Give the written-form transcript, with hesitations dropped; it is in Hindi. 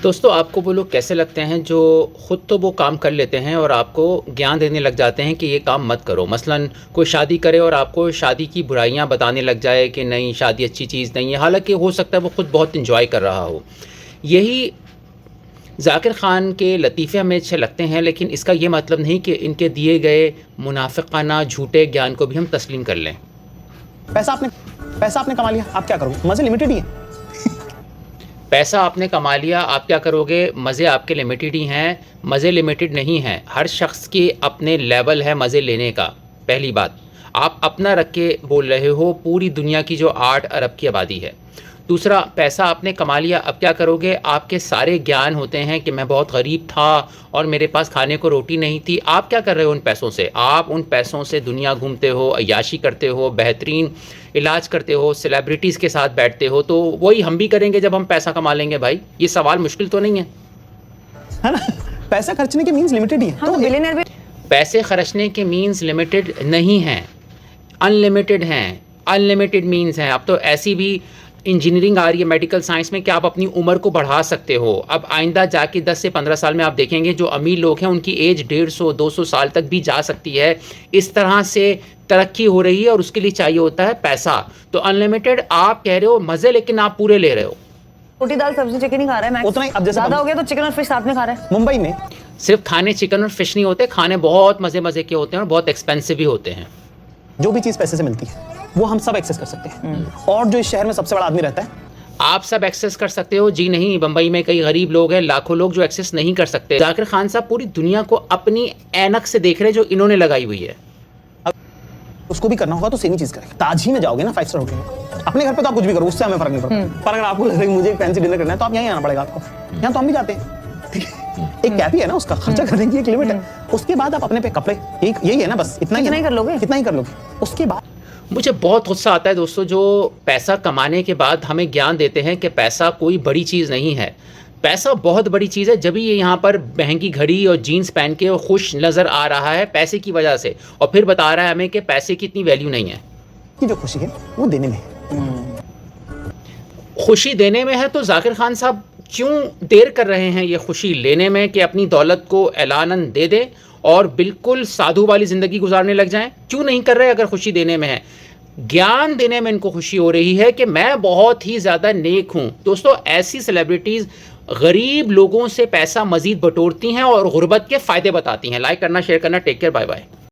दोस्तों, आपको वो लोग कैसे लगते हैं जो ख़ुद तो वो काम कर लेते हैं और आपको ज्ञान देने लग जाते हैं कि ये काम मत करो। मसलन कोई शादी करे और आपको शादी की बुराइयां बताने लग जाए कि नहीं, शादी अच्छी चीज़ नहीं है, हालांकि हो सकता है वो ख़ुद बहुत इंजॉय कर रहा हो। यही ज़ाकिर ख़ान के लतीफ़े हमें अच्छे लगते हैं, लेकिन इसका ये मतलब नहीं कि इनके दिए गए मुनाफ़िक़ाना झूठे ज्ञान को भी हम तस्लीम कर लें। पैसा आपने कमा लिया, आप क्या करोगे? मज़े लिमिटेड ही हैं। पैसा आपने कमा लिया, आप क्या करोगे? मज़े आपके लिमिटेड ही हैं। मज़े लिमिटेड नहीं हैं। हर शख्स के अपने लेवल है मज़े लेने का। पहली बात, आप अपना रख के बोल रहे हो, पूरी दुनिया की जो 8 अरब की आबादी है। दूसरा, पैसा आपने कमा लिया, अब क्या करोगे? आपके सारे ज्ञान होते हैं कि मैं बहुत गरीब था और मेरे पास खाने को रोटी नहीं थी। आप क्या कर रहे हो उन पैसों से? आप उन पैसों से दुनिया घूमते हो, अय्याशी करते हो, बेहतरीन इलाज करते हो, सेलिब्रिटीज़ के साथ बैठते हो। तो वही हम भी करेंगे जब हम पैसा कमा लेंगे भाई। ये सवाल मुश्किल तो नहीं है ना? पैसा खर्चने के मीन्स लिमिटेड ही है। तो बिलियनर भी पैसे खर्चने के मीन्स लिमिटेड नहीं हैं, अनलिमिटेड हैं। अनलिमिटेड मीन्स हैं। अब तो ऐसी भी इंजीनियरिंग आ रही है मेडिकल साइंस में कि आप अपनी उम्र को बढ़ा सकते हो। अब आइंदा जाके 10 से 15 साल में आप देखेंगे जो अमीर लोग हैं उनकी एज 150-200 साल तक भी जा सकती है। इस तरह से तरक्की हो रही है और उसके लिए चाहिए होता है पैसा। तो अनलिमिटेड आप कह रहे हो मज़े, लेकिन आप पूरे ले रहे हो। रोटी दाल सब्जी चिकन ही खा रहा है मैक्स। उतना ही, अब जैसे ज़्यादा हो गया तो चिकन और फिश साथ में खा रहा है। मुंबई में सिर्फ खाने चिकन और फिश नहीं होते, खाने बहुत मज़े के होते हैं और बहुत एक्सपेंसिव भी होते हैं। जो भी चीज़ पैसे से मिलती है वो हम सब एक्सेस कर सकते हैं। और जो इस शहर में सबसे बड़ा आदमी रहता है, आप सब एक्सेस कर सकते हो जी? नहीं, बंबई में कई गरीब लोग हैं, लाखों लोग जो एक्सेस नहीं कर सकते। ज़ाकिर ख़ान साहब पूरी दुनिया को अपनी ऐनक से देख रहे हैं जो इन्होंने लगाई हुई है। उसको भी करना होगा तो सेम ही चीज़ करेंगे। ताज ही में जाओगे ना 5 स्टार होटल में, अपने घर पे तो आप कुछ भी करो, उससे हमें फर्क नहीं पड़ता। पर अगर आपको लगे कि मुझे फैंसी डिनर करना है तो आप यहाँ आना पड़ेगा आपको। यहाँ तो हम भी जाते हैं, ठीक है? एक कैप ही है ना, उसका खर्चा करने की एक लिमिट है। उसके बाद आप अपने पे कपड़े, यही है ना, बस इतना ही कर लोगे, कितना ही कर लोगे। उसके बाद मुझे बहुत गुस्सा आता है दोस्तों जो पैसा कमाने के बाद हमें ज्ञान देते हैं कि पैसा कोई बड़ी चीज़ नहीं है। पैसा बहुत बड़ी चीज़ है। जब ये यहाँ पर महंगी घड़ी और जीन्स पहन के खुश नज़र आ रहा है पैसे की वजह से, और फिर बता रहा है हमें कि पैसे की इतनी वैल्यू नहीं है। की जो खुशी है वो देने में है। खुशी देने में है तो ज़ाकिर ख़ान साहब क्यों देर कर रहे हैं ये खुशी लेने में कि अपनी दौलत को ऐलानन दे दें और बिल्कुल साधु वाली ज़िंदगी गुजारने लग जाएं? क्यों नहीं कर रहे अगर खुशी देने में है? ज्ञान देने में इनको खुशी हो रही है कि मैं बहुत ही ज़्यादा नेक हूँ। दोस्तों, ऐसी सेलिब्रिटीज़ गरीब लोगों से पैसा मज़ीद बटोरती हैं और गुर्बत के फ़ायदे बताती हैं। लाइक करना, शेयर करना। Take care, bye bye.